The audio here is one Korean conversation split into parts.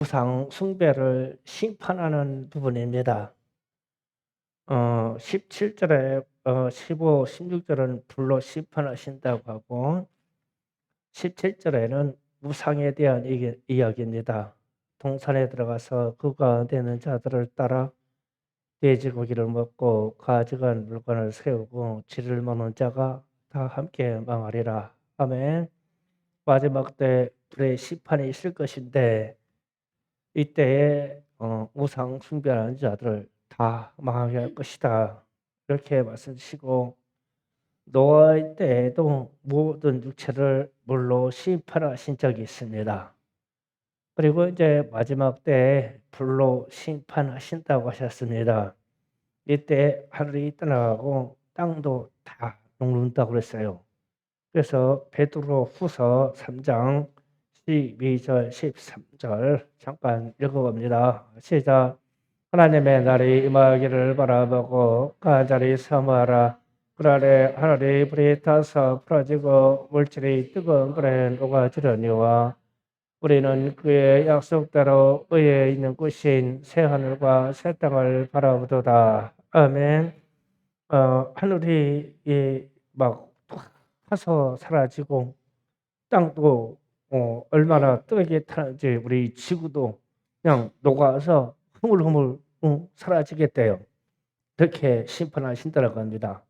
우상 숭배를 심판하는 부분입니다. 17절에 15, 16절은 불로 심판하신다고 하고 17절에는 우상에 대한 이야기입니다. 동산에 들어가서 그 가운데 있는 자들을 따라 돼지고기를 먹고 가져간 물건을 세우고 지를 먹는 자가 다 함께 망하리라. 아멘. 마지막 때 불의 심판이 있을 것인데 이때에 우상 숭배하는 자들을 다 망하게 할 것이다. 이렇게 말씀하시고 노아의 때에도 모든 육체를 물로 심판하신 적이 있습니다. 그리고 이제 마지막 때에 불로 심판하신다고 하셨습니다. 이때 하늘이 떠나가고 땅도 다 녹는다고 그랬어요. 그래서 베드로 후서 3장 12절 13절 잠깐 읽어봅니다. 시작. 하나님의 날이 임하기를 바라보고 그 자리 사모하라. 그 날에 하늘이 불이 타서 풀어지고 물질이 뜨거운 불에 녹아지려니와 우리는 그의 약속대로 의에 있는 곳인 새하늘과 새 땅을 바라보도다. 아멘. 하늘이 막 타서 사라지고 땅도 얼마나 뜨겁게 타는지 우리 지구도 그냥 녹아서 흐물흐물 사라지겠대요. 그렇게 심판하신다고 합니다.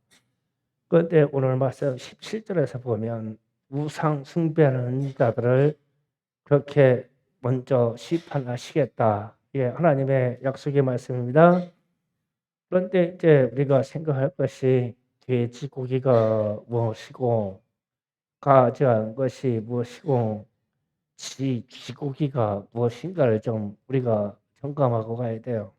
그런데 오늘 말씀 17절에서 보면 우상 숭배하는 자들을 그렇게 먼저 심판하시겠다. 예, 하나님의 약속의 말씀입니다. 그런데 이제 우리가 생각할 것이 돼지고기가 무엇이고 가져간 것이 무엇이고 쥐고기가 무엇인가를 좀 우리가 점검하고 가야 돼요.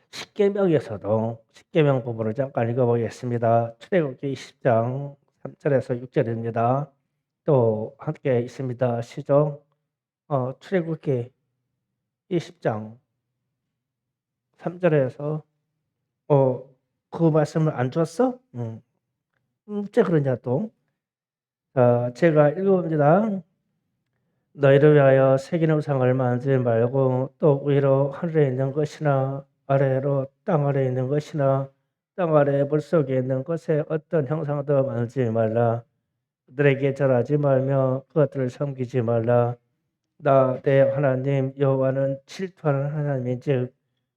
십계명에서도 십계명 부분을 잠깐 읽어보겠습니다. 출애굽기 20장 3절에서 6절입니다. 또 함께 있습니다. 시죠. 출애굽기 20장 3절에서 그 말씀을 안 줬어? 어째 그러냐 또. 제가 읽어봅니다. 너희를 위하여 새긴 우상을 만들지 말고 또 위로 하늘에 있는 것이나 아래로 땅 아래에 있는 것이나 땅 아래 물속에 있는 것에 어떤 형상도 만들지 말라. 그들에게 절하지 말며 그것들을 섬기지 말라. 나 내 하나님 여호와는 질투하는 하나님인즉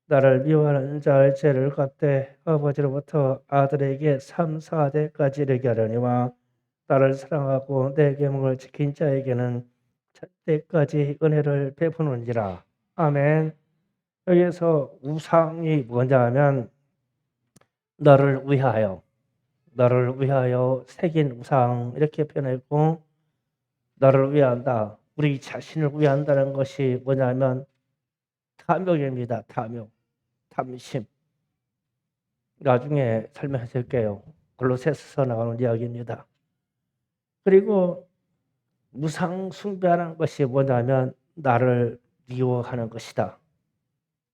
나를 미워하는 자의 죄를 갚되 아버지로부터 아들에게 3, 4대까지 이르게 하려니와 나를 사랑하고 내 계명을 지킨 자에게는 때까지 은혜를 베푸는지라. 아멘. 여기서 우상이 뭐냐 하면 너를 위하여 새긴 우상 이렇게 표현했고 너를 위한다. 우리 자신을 위한다는 것이 뭐냐면 탐욕입니다. 탐심. 나중에 설명해 드릴게요. 골로새서서 나오는 이야기입니다. 그리고 우상 숭배하는 것이 뭐냐면 나를 미워하는 것이다.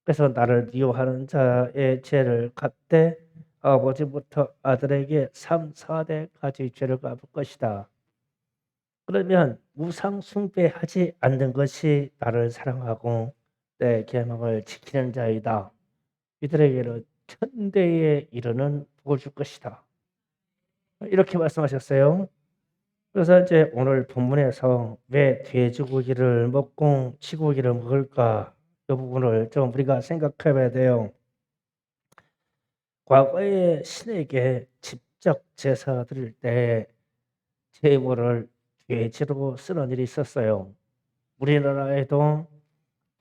그래서 나를 미워하는 자의 죄를 갚되 아버지부터 아들에게 3, 4대까지 죄를 갚을 것이다. 그러면 우상 숭배하지 않는 것이 나를 사랑하고 내 계명을 지키는 자이다. 이들에게는 천대에 이르는 복을 줄 것이다. 이렇게 말씀하셨어요. 그래서 이제 오늘 본문에서 왜 돼지고기를 먹고 쥐고기를 먹을까? 이 부분을 좀 우리가 생각해 봐야 돼요. 과거에 신에게 직접 제사 드릴 때 제물을 돼지로 쓰는 일이 있었어요. 우리나라에도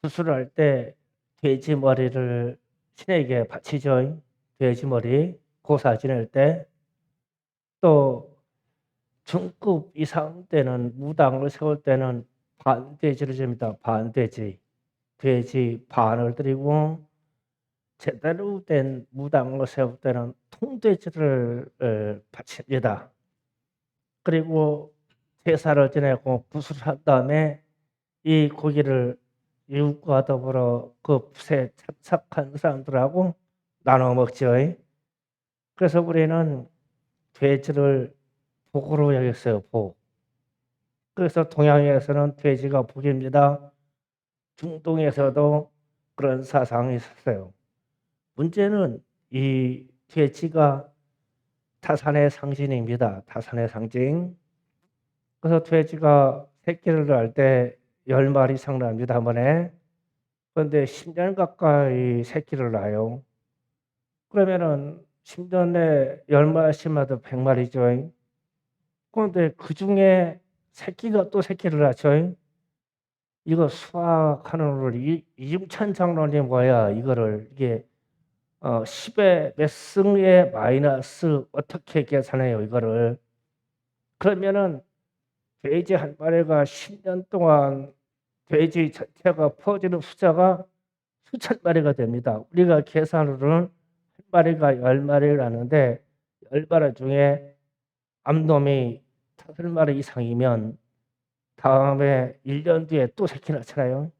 수술할 때 돼지 머리를 신에게 바치죠. 돼지 머리 고사 지낼 때. 또 중급 이상 때는 무당을 세울 때는 반돼지를 줍니다. 반돼지. 돼지 반을 드리고 제대로 된 무당을 세울 때는 통돼지를 바칩니다. 그리고 제사를 지내고 구슬한 다음에 이 고기를 이웃과 더불어 그 붓에 참석한 사람들하고 나눠 먹죠. 그래서 우리는 돼지를 복으로 여겼어요. 복. 그래서 동양에서는 돼지가 복입니다. 중동에서도 그런 사상이 있었어요. 문제는 이 돼지가 타산의 상징입니다. 타산의 상징. 그래서 돼지가 새끼를 낳을 때 10마리 이상 납니다, 한 번에. 그런데 10년 가까이 새끼를 낳아요. 그러면은 10년 내에 10마리씩 낳아도 100마리죠. 그런데 그중에 새끼가 또 새끼를 낳죠. 이거 수학하는 걸 이중천 장론이 뭐야? 이거를 이게 10의 몇 승의 마이너스 어떻게 계산해요, 이거를? 그러면은 돼지 한 마리가 10년 동안 돼지 전체가 퍼지는 숫자가 수천 마리가 됩니다. 우리가 계산으로는 한 마리가 10마리를 낳는데 10마리 중에 암놈이 5마리 이상이면 다음에 1년 뒤에 또 새끼 낳잖아요.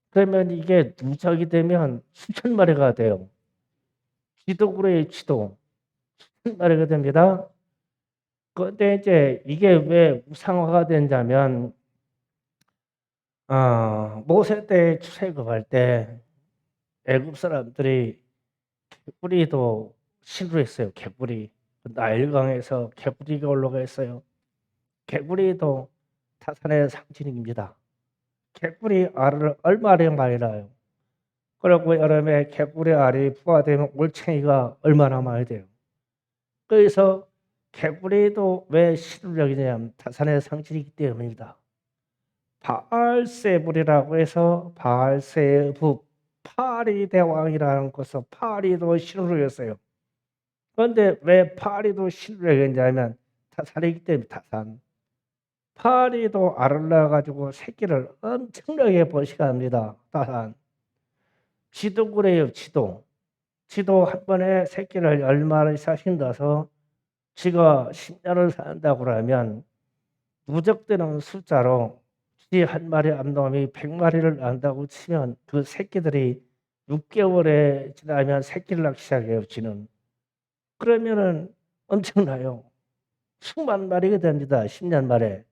그러면 이게 누적이 되면 수천 마리가 돼요. 지도구로의 지도 수천 마리가 됩니다. 그런데 이제 이게 왜 우상화가 되냐면 모세 때 출애굽할 때 애굽 사람들이 개구리도 신루했어요. 개구리. 나일강에서 개구리가 올라가 있어요. 개구리도 타산의 상징입니다. 개구리 알을 얼마나 많이 낳아요. 그리고 여름에 개구리 알이 부화되면 올챙이가 얼마나 많이 돼요. 그래서 개구리도 왜 신루력이냐면 타산의 상징이기 때문입니다. 바알세불이라고 해서 바알세부 파리 대왕이라는 것은 파리도 신루였어요. 그런데 왜 파리도 신루했냐면 타산이기 때문에 타산. 파리도 알을 낳아가지고 새끼를 엄청나게 번식합니다. 타산. 쥐도 그래요. 쥐도. 쥐도 한 번에 새끼를 10마리씩 낳아서 쥐가 10년을 산다고 하면 누적되는 숫자로 쥐 한 마리 암놈이 100마리를 낳는다고 치면 그 새끼들이 6개월에 지나면 새끼를 낳기 시작해요. 쥐는. 그러면은 엄청나요. 수만 마리가 됩니다. 10년 만에.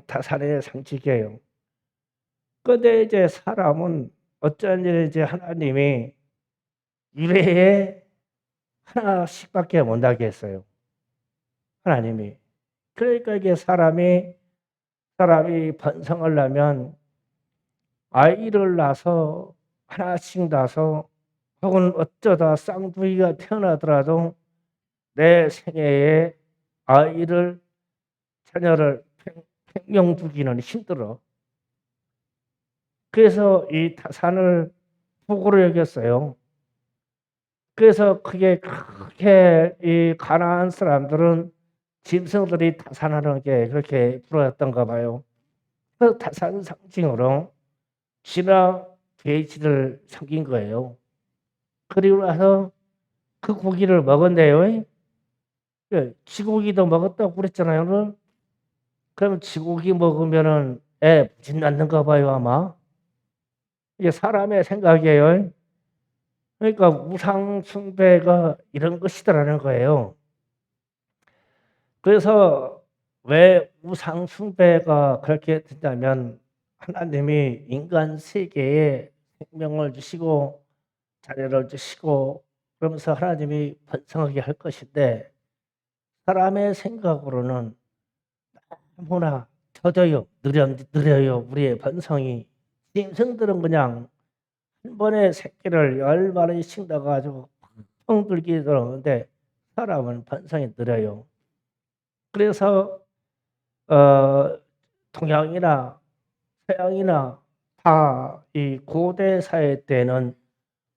타산의 상징이에요. 근데 이제 사람은 어쩐 일에 이제 하나님이 1회에 하나씩밖에 못 나게 했어요. 하나님이. 그러니까 이게 사람이 번성을 하면 아이를 낳아서 하나씩 낳아서 혹은 어쩌다 쌍둥이가 태어나더라도 내 생애에 아이를 자녀를 생명 주기는 힘들어. 그래서 이 타산을 복으로 여겼어요. 그래서 크게 이 가나안 사람들은 짐승들이 타산하는 게 그렇게 부러웠던가 봐요. 그 타산 상징으로 쥐나 돼지를 섬긴 거예요. 그리고 나서 그 고기를 먹었네요. 쥐고기도 먹었다고 그랬잖아요. 그럼 쥐고기 먹으면은 애 부진 않는가 봐요, 아마. 이게 사람의 생각이에요. 그러니까 우상 숭배가 이런 것이더라는 거예요. 그래서 왜 우상 숭배가 그렇게 된다면 하나님이 인간 세계에 생명을 주시고 자녀를 주시고 그러면서 하나님이 번성하게 할 것인데 사람의 생각으로는 너무나 더뎌요. 느려요. 우리의 번성이. 짐승들은 그냥 한 번에 새끼를 10마리씩 낳아가지고 펑들기 들어오는데 사람은 번성이 느려요. 그래서 동양이나 서양이나 다 이 고대 사회 때는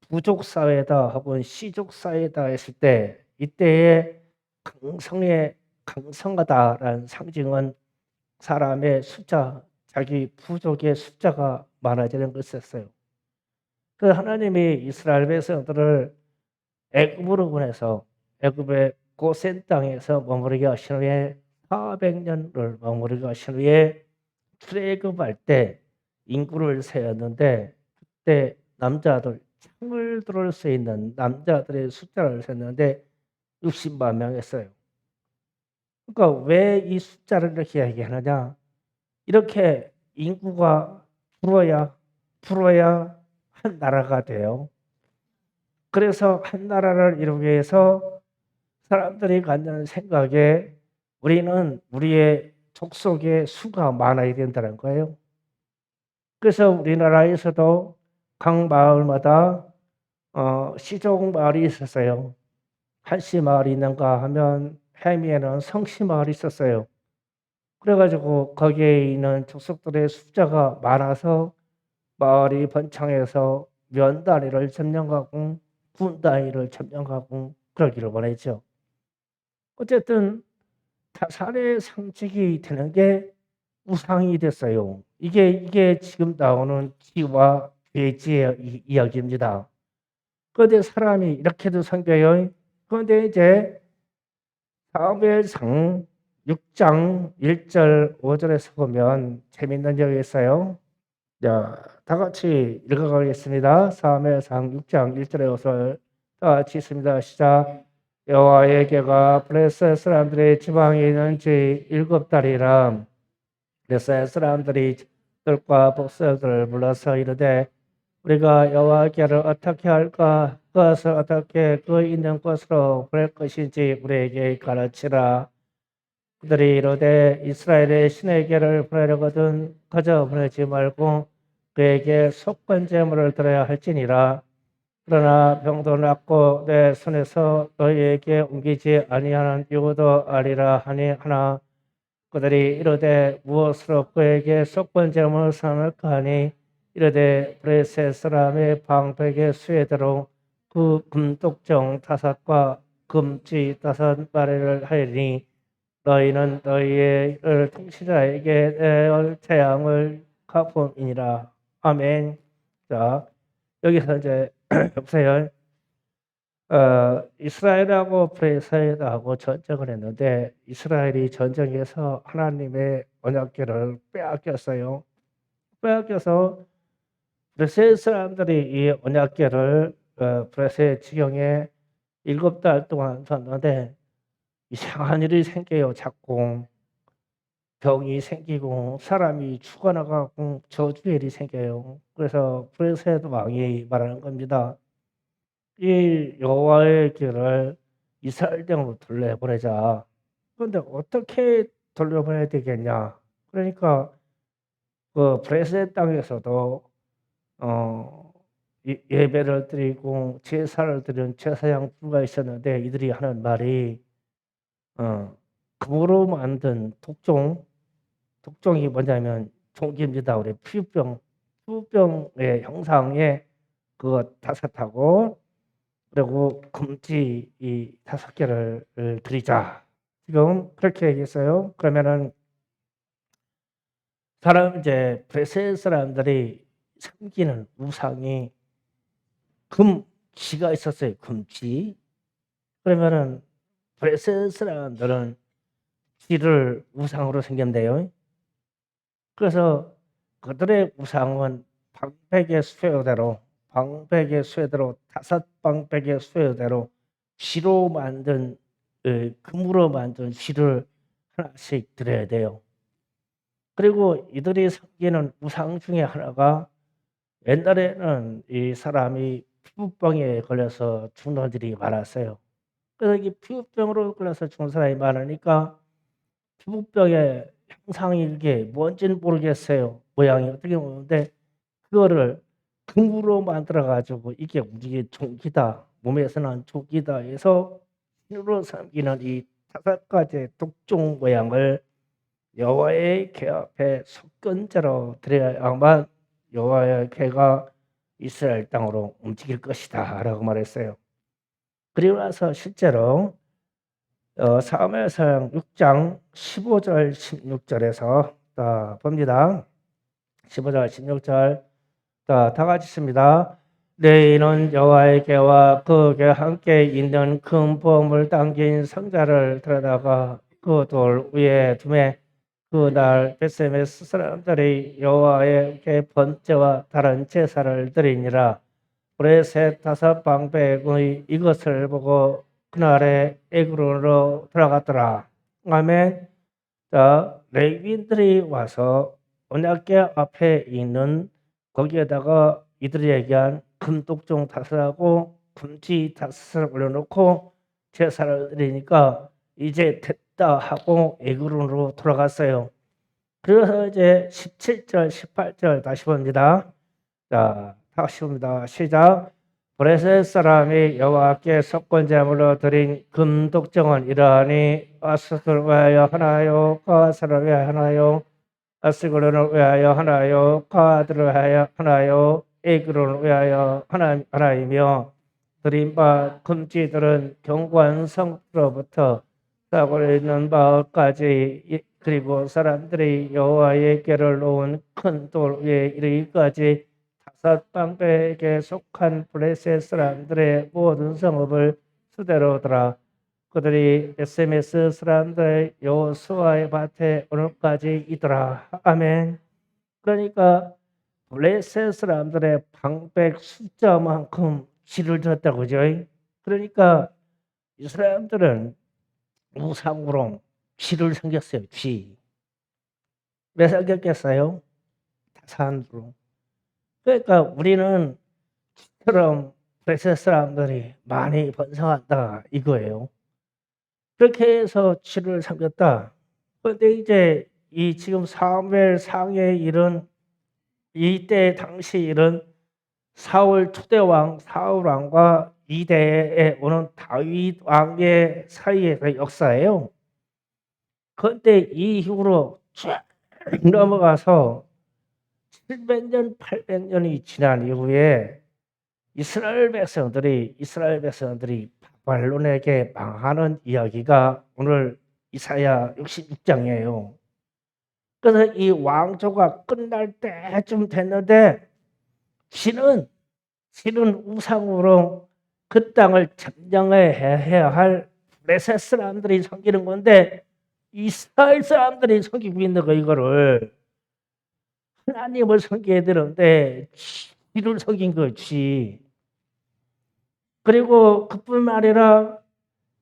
부족 사회다 혹은 시족 사회다 했을 때 이때의 강성하다라는 상징은 사람의 숫자, 자기 부족의 숫자가 많아지는 것이었어요. 그 하나님이 이스라엘 백성들을 애굽으로 보내서 애굽의 고센 땅에서 머무르게 하신 후에 400년을 머무르게 하신 후에 출애굽할 때 인구를 세었는데 그때 남자들 창을 들을 수 있는 남자들의 숫자를 셌는데 60만 명이었어요. 그러니까 왜 이 숫자를 이렇게 얘기하느냐? 이렇게 인구가 줄어야 풀어야 한 나라가 돼요. 그래서 한 나라를 이루기 위해서 사람들이 갖는 생각에 우리는 우리의 족속의 수가 많아야 된다는 거예요. 그래서 우리나라에서도 각 마을마다 시종 마을이 있었어요. 한씨 마을이 있는가 하면 해미에는 성씨 마을이 있었어요. 그래가지고 거기에 있는 족속들의 숫자가 많아서 마을이 번창해서 면 단위를 점령하고 군 단위를 점령하고 그러기를 원했죠. 어쨌든 타살의 상징이 되는 게 우상이 됐어요. 이게 지금 나오는 쥐와 돼지의 이야기입니다. 그런데 사람이 이렇게도 섬겨요. 그런데 이제 사무엘상 6장 1절 5절에서 보면 재밌는 적이 있어요. 자, 다 같이 읽어가겠습니다. 사무엘상 6장 1절에 5절 다 같이 있습니다. 시작. 여호와에게가 블레셋 사람들의 지방에 있는지 7달이라. 블레셋 사람들이 들과 복수들을 불러서 이르되 우리가 여호와께를 어떻게 할까? 그것을 어떻게 그 있는 곳으로 보낼 것인지 우리에게 가르치라. 그들이 이르되 이스라엘의 신에게를 보내려거든 그저 보내지 말고 그에게 속건 제물을 드려야 할지니라. 그러나 병도 낫고 내 손에서 너희에게 옮기지 아니하는 이유도 아리라 하니 하나 그들이 이르되 무엇으로 그에게 속건 제물을 삼을까 하니 이르되 브레셋 사람의 방백의 수에대로 그 금독정 5과 금지 5마리를 하리니 너희는 너희의 통치자에게 내 재앙을 갚음이니라. 아멘. 자, 여기서 이제 보세요. 이스라엘하고 브레셋하고 전쟁을 했는데 이스라엘이 전쟁에서 하나님의 언약궤를 빼앗겼어요. 빼앗겨서 브레셋 사람들이 이 언약궤를 브레셋 지경에 7달 동안 뒀는데 이상한 일이 생겨요. 자꾸 병이 생기고 사람이 죽어나가고 저주의 일이 생겨요. 그래서 브레셋 왕이 말하는 겁니다. 이 여호와의 길을 이스라엘 땅으로 돌려보내자. 그런데 어떻게 돌려보내야 되겠냐? 그러니까 그 브레셋 땅에서도 예배를 드리고 제사를 드리는 제사장 부가 있었는데 이들이 하는 말이 금으로 만든 독종이 뭐냐면 종기입니다. 우리 피부병의 형상에 그거 5하고 그리고 금지 이 5개를 드리자. 지금 그렇게 얘기했어요. 그러면은 이제 브레셋 사람들이 섬기는 우상이 금지가 있었어요. 금지. 그러면은 브레셋 사람들은 쥐를 우상으로 생겼대요. 그래서 그들의 우상은 방백의 수요대로 5방백의 수요대로 쥐로 만든 금으로 만든 쥐를 하나씩 드려야 돼요. 그리고 이들이 섬기는 우상 중에 하나가 옛날에는 이 사람이 피부병에 걸려서 죽는 일이 많았어요. 그래서 이 피부병으로 걸려서 죽는 사람이 많으니까 피부병의 형상이 이게 뭔지는 모르겠어요. 모양이 어떻게 보는데 그거를 금으로 만들어 가지고 이게 우리의 종기다. 몸에서 난 종기다 해서 신으로 섬기는 이 5가지의 독종 모양을 여호와의 궤 앞에 속건제로 드려야만 여호와의 궤가 이스라엘 땅으로 움직일 것이다 라고 말했어요. 그리고 나서 실제로 사무엘상 6장 15절 16절에서 봅니다. 15절 16절 다 같이 있습니다. 너희는 여호와의 궤와 그 궤 함께 있는 큰 보물 담긴 상자를 들여다가 그 돌 위에 두매 그날 베세메스 사람들이 여호와의 궤 번제와 다른 제사를 드리니라. 브레셋 5방백의 이것을 보고 그날에 에그론으로 들어갔더라. 아멘. 자, 레위인들이 와서 언약궤 앞에 있는 거기에다가 이들이 얘기한 금독종 5하고 금지 5을 올려놓고 제사를 드리니까 이제 됐다 하고 에그론으로 돌아갔어요. 그래서 이제 17절, 18절 다시 봅니다. 자, 다시 봅니다. 시작. 브레셋 사람이 여호와께 속건제물로 드린 금독정은 이러하니 아스를 위하여 하나요, 가사를 위하여 하나요, 아스그론을 위하여 하나요, 가드를 위하여 하나요, 에그론을 위하여 하나이며 드린 바 금지들은 경관 성로부터 사고를 있는 바까지 그리고 사람들이 여호와에게를 놓은 큰 돌 위에 이르기까지 5방백에 속한 블레셋 사람들의 모든 성읍을 수대로더라. 그들이 SMS 사람들의 여호수아의 밭에 오늘까지 있더라. 아멘. 그러니까 블레셋 사람들의 방백 숫자만큼 쥐를 졌다고 그죠? 그러니까 이 사람들은 우상으로 쥐를 섬겼어요. 쥐. 왜 섬겼겠어요? 다산으로. 그러니까 우리는 쥐처럼 블레셋 사람들이 많이 번성한다 이거예요. 그렇게 해서 쥐를 섬겼다. 그런데 이제 이 지금 사무엘 상의 일은 이때 당시 일은 사울 초대왕 사울 왕과 이대에 오는 다윗 왕의 사이의 역사예요. 그런데 이 이후로 쭉 넘어가서 700년, 800년이 지난 이후에 이스라엘 백성들이 바벨론에게 망하는 이야기가 오늘 이사야 66장이에요. 그래서 이 왕조가 끝날 때쯤 됐는데 신은 우상으로 그 땅을 점령해야 할 블레셋 사람들이 섬기는 건데 이스라엘 사람들이 섬기고 있는 거 이거를 하나님을 섬겨야 되는데 쥐를 섬긴 거지. 그리고 그뿐만 아니라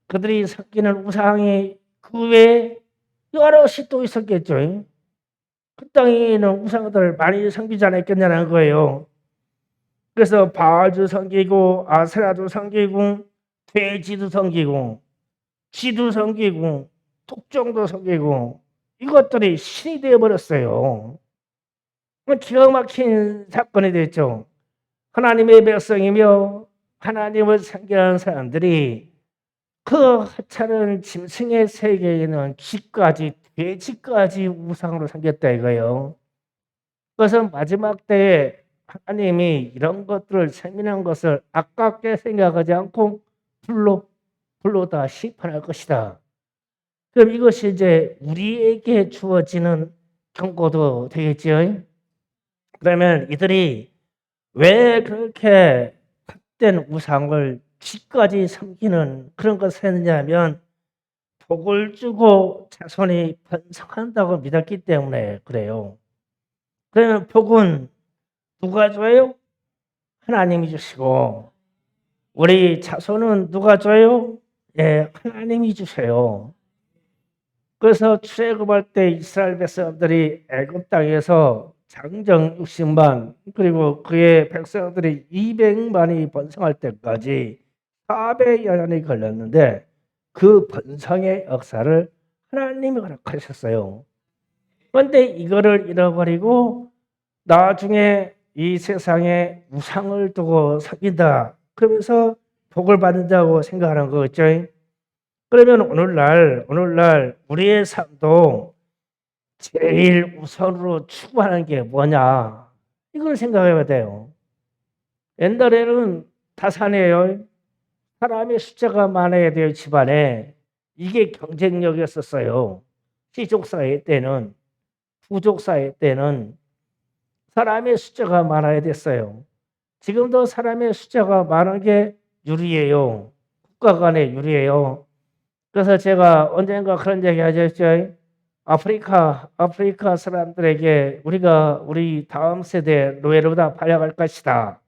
그들이 섬기는 우상이 그 외에 여럿이 또 있었겠죠. 그 땅에는 우상들을 많이 섬기지 않았겠냐는 거예요. 그래서 바알도 섬기고 아세라도 섬기고 돼지도 섬기고 쥐도 섬기고 독종도 섬기고 이것들이 신이 되어버렸어요. 기가 막힌 사건이 됐죠. 하나님의 백성이며 하나님을 섬기는 사람들이 그 하찮은 짐승의 세계에는 쥐까지 돼지까지 우상으로 섬겼다 이거예요. 그래서 마지막 때에 하나님이 이런 것들을 세밀한 것을 아깝게 생각하지 않고 불로 다 심판할 것이다. 그럼 이것이 이제 우리에게 주어지는 경고도 되겠죠. 그러면 이들이 왜 그렇게 헛된 우상을 쥐까지 섬기는 그런 것을 했느냐면 복을 주고 자손이 번성한다고 믿었기 때문에 그래요. 그러면 복은 누가 줘요? 하나님이 주시고 우리 자손은 누가 줘요? 예, 하나님이 주세요. 그래서 출애굽할 때 이스라엘 백성들이 애굽 땅에서 장정 60만 그리고 그의 백성들이 200만이 번성할 때까지 400여 년이 걸렸는데 그 번성의 역사를 하나님이 허락하셨어요. 그런데 이거를 잃어버리고 나중에 이 세상에 우상을 두고 섬긴다. 그러면서 복을 받는다고 생각하는 거겠죠. 그러면 오늘날 우리의 삶도 제일 우선으로 추구하는 게 뭐냐? 이걸 생각해야 돼요. 옛날에는 다산이에요. 사람의 숫자가 많아야 돼요, 집안에. 이게 경쟁력이었었어요. 시족사회 때는, 부족사회 때는 사람의 숫자가 많아야 됐어요. 지금도 사람의 숫자가 많은 게 유리해요. 국가 간의 유리해요. 그래서 제가 언젠가 그런 얘기 하셨죠. 아프리카 사람들에게 우리 다음 세대 노예로다 팔려갈 것이다.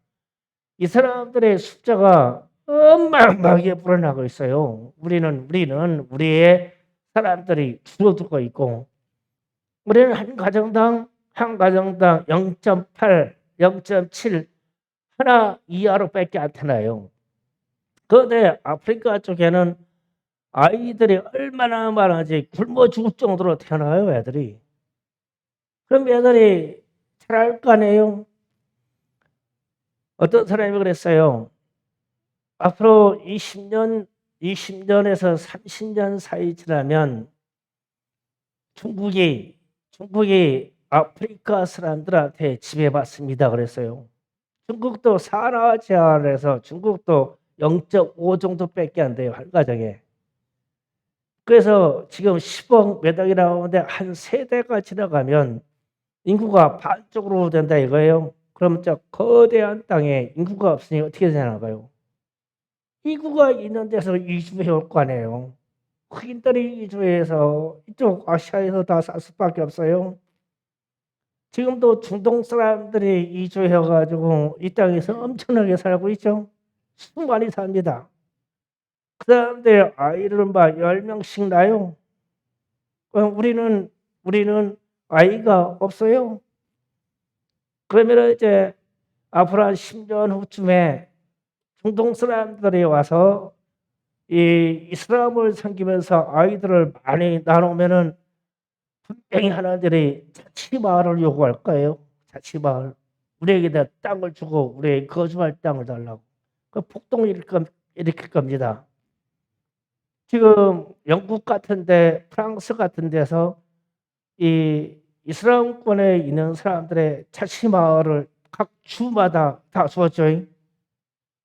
이 사람들의 숫자가 어마어마하게 불어나고 있어요. 우리는 우리의 사람들이 줄어들고 있고 우리는 한 가정당 0.8 0.7 하나 이하로밖에 안 태어나요. 그런데 아프리카 쪽에는 아이들이 얼마나 많은지 굶어 죽을 정도로 태어나요, 애들이. 그럼 애들이 잘할 거 아니에요. 어떤 사람이 그랬어요. 앞으로 20년에서 30년 사이 지나면 중국이 아프리카 사람들한테 지배받습니다. 그랬어요. 중국도 산하 제한해서 중국도 0.5 정도밖에 안 돼요. 한 가정에. 그래서 지금 10억 몇 억이 나오는데 한 세대가 지나가면 인구가 반쪽으로 된다 이거예요. 그럼 저 거대한 땅에 인구가 없으니 어떻게 되나가요? 인구가 있는 데서 이주해 올 거 아니에요. 흑인들이 이주해서 이쪽 아시아에서 다 살 수밖에 없어요. 지금도 중동 사람들이 이주해 가지고 이 땅에서 엄청나게 살고 있죠. 수많이 삽니다. 그 사람들 아이를 막 10명씩 낳아요. 그럼 우리는 아이가 없어요. 그러면 이제 앞으로 한 10년 후쯤에 중동 사람들이 와서 이 이슬람을 섬기면서 아이들을 많이 낳으면은 분명히 하나들이 자치마을을 요구할 거예요. 자치마을. 우리에게 땅을 주고 우리에게 거주할 땅을 달라고. 그 폭동을 일으킬 겁니다. 지금 영국 같은데 프랑스 같은 데서 이 이슬람권에 있는 사람들의 자치마을을 각 주마다 다 주었죠.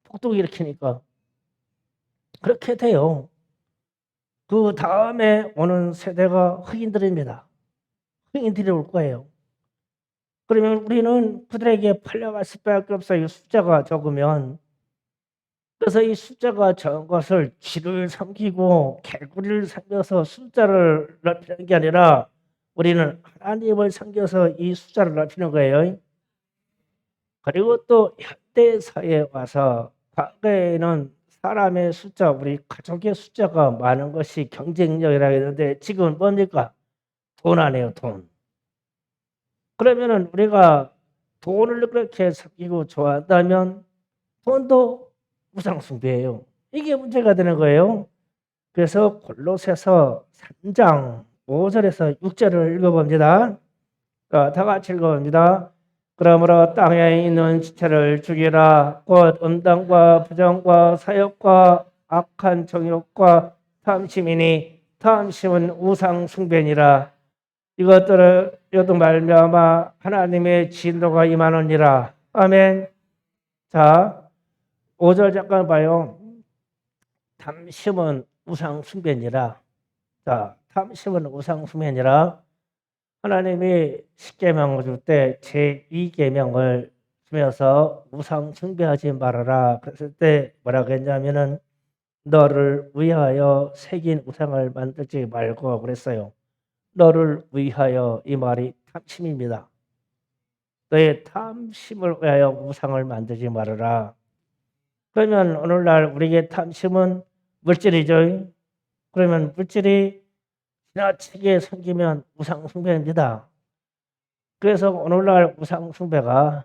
폭동을 일으키니까. 그렇게 돼요. 그 다음에 오는 세대가 흑인들입니다. 흑인들이 올 거예요. 그러면 우리는 그들에게 팔려갈 수밖에 없어요. 숫자가 적으면. 그래서 이 숫자가 적은 것을 쥐를 섬기고 개구리를 섬겨서 숫자를 넓히는 게 아니라 우리는 하나님을 섬겨서 이 숫자를 넓히는 거예요. 그리고 또 현대사회에 와서 과거에는 사람의 숫자, 우리 가족의 숫자가 많은 것이 경쟁력이라고 했는데 지금은 뭡니까? 돈 아니에요, 돈. 그러면은 우리가 돈을 그렇게 섬기고 좋아한다면 돈도 우상숭배예요. 이게 문제가 되는 거예요. 그래서 골로새서 3장 5절에서 6절을 읽어봅니다. 다 같이 읽어봅니다. 그러므로 땅에 있는 지체를 죽이라. 곧 음란과 부정과 사욕과 악한 정욕과 탐심이니 탐심은 우상 숭배니라. 이것들을 여도 말미암아 하나님의 진노가 임하느니라. 아멘. 자, 5절 잠깐 봐요. 탐심은 우상 숭배니라. 자, 탐심은 우상 숭배니라. 하나님이 십계명을 줄 때 제2계명을 주면서 우상 숭배하지 말아라. 그랬을 때 뭐라고 했냐면은 너를 위하여 새긴 우상을 만들지 말고 그랬어요. 너를 위하여 이 말이 탐심입니다. 너의 탐심을 위하여 우상을 만들지 말아라. 그러면 오늘날 우리의 탐심은 물질이죠. 그러면 물질이 지나치게 생기면 우상 숭배입니다. 그래서 오늘날 우상 숭배가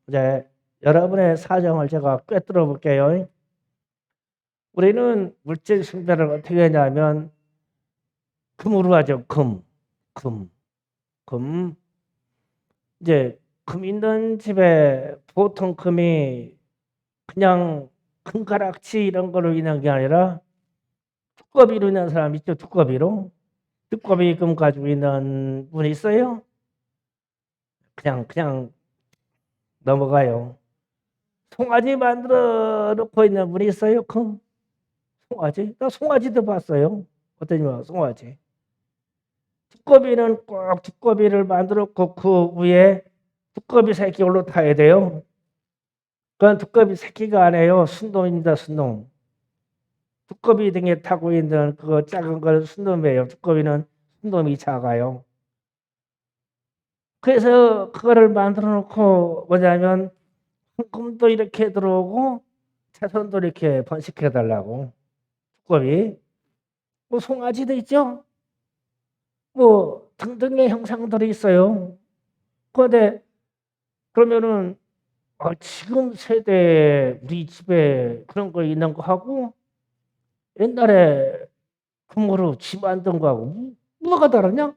이제 여러분의 사정을 제가 꿰뚫어 볼게요. 우리는 물질 숭배를 어떻게 하냐면 금으로 하죠. 금. 이제 금 있는 집에 보통 금이 그냥 금가락지 이런 걸로 있는 게 아니라 두꺼비로 있는 사람 있죠. 두꺼비로. 두꺼비 금 가지고 있는 분 있어요? 그냥 넘어가요. 송아지 만들어 놓고 있는 분이 있어요? 금? 송아지? 나 송아지도 봤어요. 어떠냐, 송아지. 두꺼비는 꼭 두꺼비를 만들어 놓고 그 위에 두꺼비 새끼 올라타야 돼요. 그건 두꺼비 새끼가 아니에요. 순놈입니다, 순놈. 두꺼비 등에 타고 있는 그거 작은 건 순놈이에요. 두꺼비는 순놈이 작아요. 그래서 그거를 만들어 놓고 뭐냐면 황금도 이렇게 들어오고 채선도 이렇게 번식해 달라고. 두꺼비. 뭐 송아지도 있죠. 뭐 등등의 형상들이 있어요. 그런데 그러면은 지금 세대에 우리 집에 그런 거 있는 거 하고 옛날에 금으로 집 만든 거하고 뭐가 다르냐?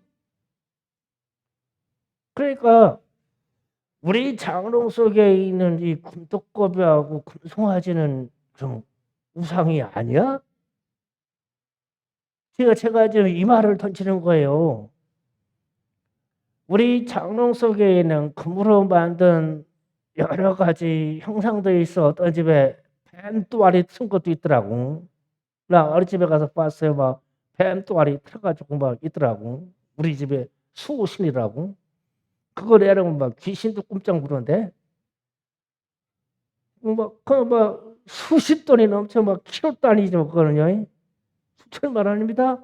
그러니까 우리 장롱 속에 있는 이 금독거비하고 금송아지는 좀 우상이 아니야? 제가 지금 이 말을 던지는 거예요. 우리 장롱 속에 있는 금으로 만든 여러 가지 형상들이 있어. 어떤 집에 뱀 또아리 튼 것도 있더라고. 나 어린집에 가서 봤어요. 막 뱀 또아리 틀어가지고 막 있더라고. 우리 집에 수호신이라고. 그걸 내려면 막 귀신도 꼼짝 부르는데 막 수십 돈이 넘쳐 막 키로 단위죠. 그거는요. 수천만 원입니다.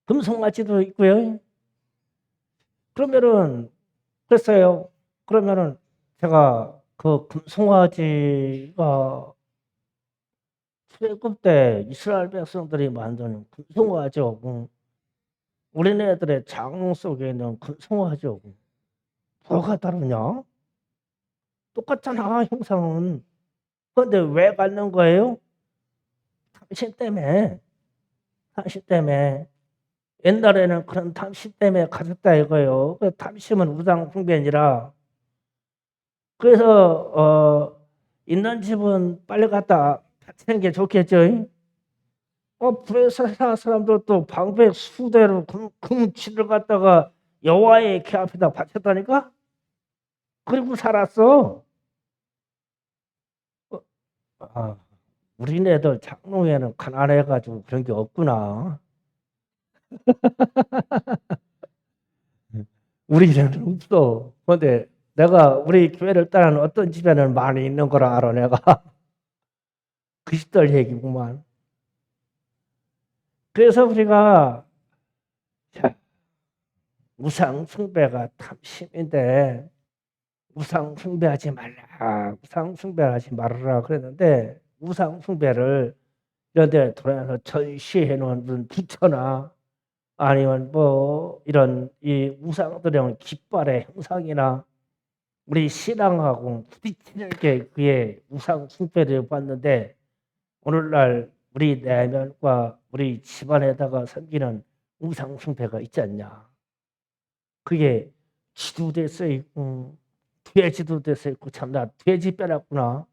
금속마취도 있고요. 그러면은 글쎄요. 그러면은 제가 그 금송아지가 출애굽 때 이스라엘 백성들이 만드는 금송아지하고 우리네들의 장롱 속에 있는 금송아지하고 뭐가 다르냐? 똑같잖아 형상은. 그런데 왜 갖는 거예요? 당신 때문에. 당신 때문에. 옛날에는 그런 탐심 때문에 가졌다 이거예요. 그 탐심은 우상숭배니라. 그래서 있는 집은 빨리 갖다 바치는 게 좋겠죠. 브레사 사람들도 방백 수대로 금치를 갖다가 여호와의 궤 앞에다 바쳤다니까. 그리고 살았어. 어, 아, 우리네들 장롱에는 가난해가지고 그런 게 없구나. 우리는 없어. 근데 내가 우리 교회를 따르는 어떤 집에는 많이 있는 거라 알아 내가. 그 시절 얘기구만. 그래서 우리가 우상 숭배가 탐심인데 우상 숭배하지 말라. 우상 숭배하지 말아라 그랬는데 우상 숭배를 이런 데 돌아서 전시해 놓은 무슨 부처나 아니면 뭐 이런 이 우상들의 깃발의 형상이나 우리 신앙하고 부딪히는 게 그의 우상 숭배를 봤는데 오늘날 우리 내면과 우리 집안에다가 섬기는 우상 숭배가 있지 않냐. 그게 지도대 써 있고 돼지도 돼 써 있고 참 나 돼지 빼놨구나.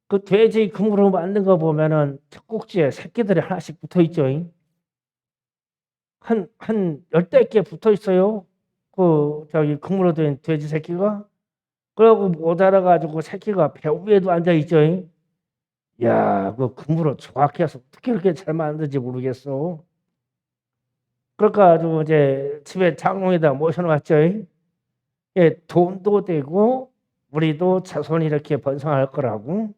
그 돼지 금으로 만든 거 보면은 젖꼭지에 새끼들이 하나씩 붙어 있죠. 한 열댓 개 붙어 있어요. 그 저기 금으로 된 돼지 새끼가. 그러고 모자라 가지고 새끼가 배 위에도 앉아 있죠. 야, 그 금으로 정확해서 어떻게 그렇게 잘 만든지 모르겠어. 그러니까 가지고 이제 집에 장롱에다 모셔놨죠. 예, 돈도 되고 우리도 자손이 이렇게 번성할 거라고.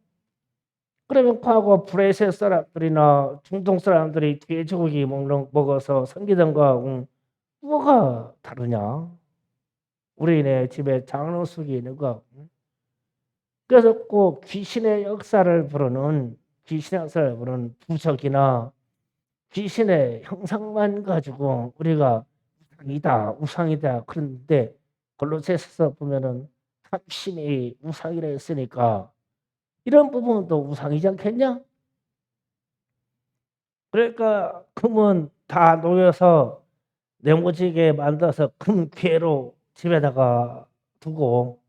그러면 과거 브레셀 사람들이나 중동 사람들이 돼지고기 먹어서 섬기던 거하고 뭐가 다르냐? 우리네 집에 장롱 속에 있는 거. 그래서 꼭 귀신의 역사를 부르는 부적이나 귀신의 형상만 가지고 우리가 우상이다 그런데 골로새서 보면은 탐심이 우상이라 했으니까 이런 부분도 우상이지 않겠냐? 그러니까 금은 다 놓여서 네모지게 만들어서 금 궤로 집에다가 두고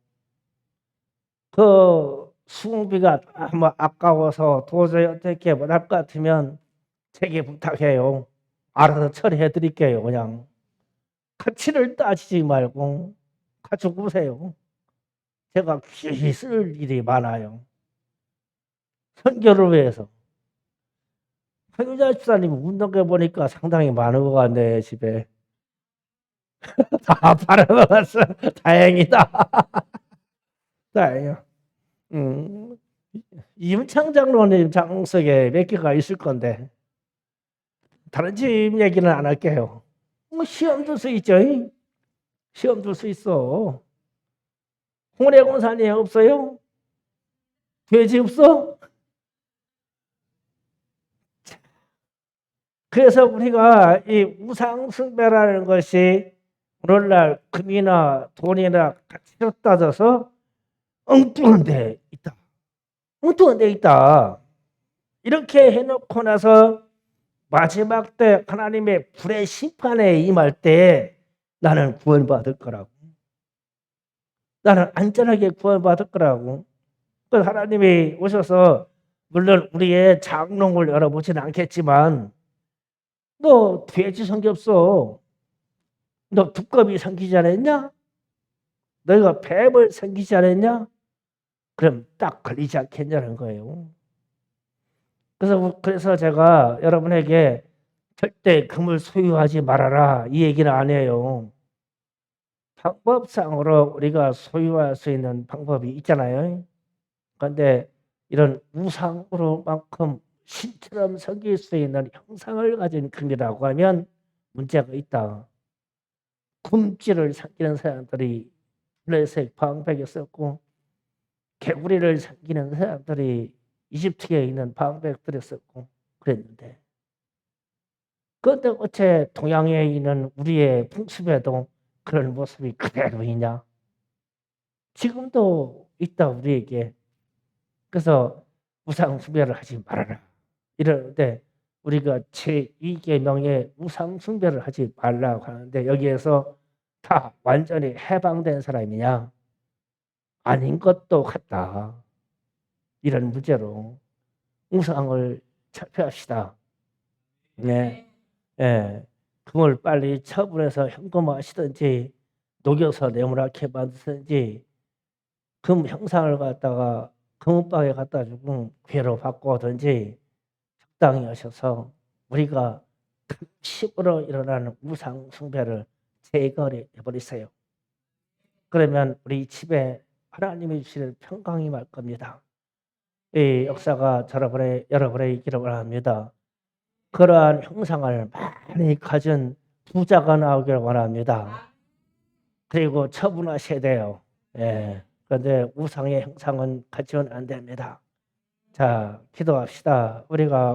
그 수공비가 뭐 아까워서 도저히 어떻게 못할 것 같으면 제게 부탁해요. 알아서 처리해 드릴게요. 그냥 가치를 따지지 말고 가지고 오세요. 제가 귀히 쓸 일이 많아요. 선교를 위해서. 황유자 집사님 운동해 보니까 상당히 많은 것 같네 집에. 다 팔아먹었어. 다행이다. 다행이야. 음, 이문창 장로님 장석에 몇 개가 있을 건데 다른 집 얘기는 안 할게요. 뭐 시험 들 수 있죠. 시험 들 수 있어. 홍래 공사님 없어요? 돼지 없어? 그래서 우리가 이 우상 숭배라는 것이 오늘날 금이나 돈이나 가치로 따져서 엉뚱한 데 있다. 엉뚱한 데 있다. 이렇게 해놓고 나서 마지막 때 하나님의 불의 심판에 임할 때 나는 구원받을 거라고. 나는 안전하게 구원받을 거라고. 그 하나님이 오셔서 물론 우리의 장롱을 열어보지는 않겠지만 너 돼지 섬겼어. 너 두꺼비 섬기지 않았냐? 너희가 뱀을 섬기지 않았냐? 그럼 딱 걸리지 않겠냐는 거예요. 그래서 제가 여러분에게 절대 금을 소유하지 말아라 이 얘기는 안 해요. 방법상으로 우리가 소유할 수 있는 방법이 있잖아요. 그런데 이런 우상으로만큼 신처럼 섬길 수 있는 형상을 가진 금이라고 하면 문제가 있다. 굼질을 섬기는 사람들이 블레셋 방백에 썼고 개구리를 섬기는 사람들이 이집트에 있는 방백들에 썼고 그랬는데 그런데 어째 동양에 있는 우리의 풍습에도 그런 모습이 그대로 있냐? 지금도 있다 우리에게. 그래서 우상 숭배를 하지 말아라 이러는데 우리가 제2계명에 우상 숭배를 하지 말라고 하는데 여기에서 다 완전히 해방된 사람이냐? 아닌 것도 같다. 이런 문제로 우상을 철폐합시다. 네. 예. 그걸 빨리 처분해서 현금화하시든지 녹여서 네모나게 만드든지 금 형상을 갖다가 금은방에 갖다 주고 괴로 바꾸든지 적당히 하셔서 우리가 급식으로 일어나는 우상 숭배를 제거해 버리세요. 그러면 우리 집에 하나님이 주시는 평강이 임할 겁니다. 이 역사가 여러분의 있기를 원합니다. 그러한 형상을 많이 가진 부자가 나오기를 원합니다. 그리고 처분하셔야 돼요. 예. 그런데 우상의 형상은 가지면 안 됩니다. 자, 기도합시다. 우리가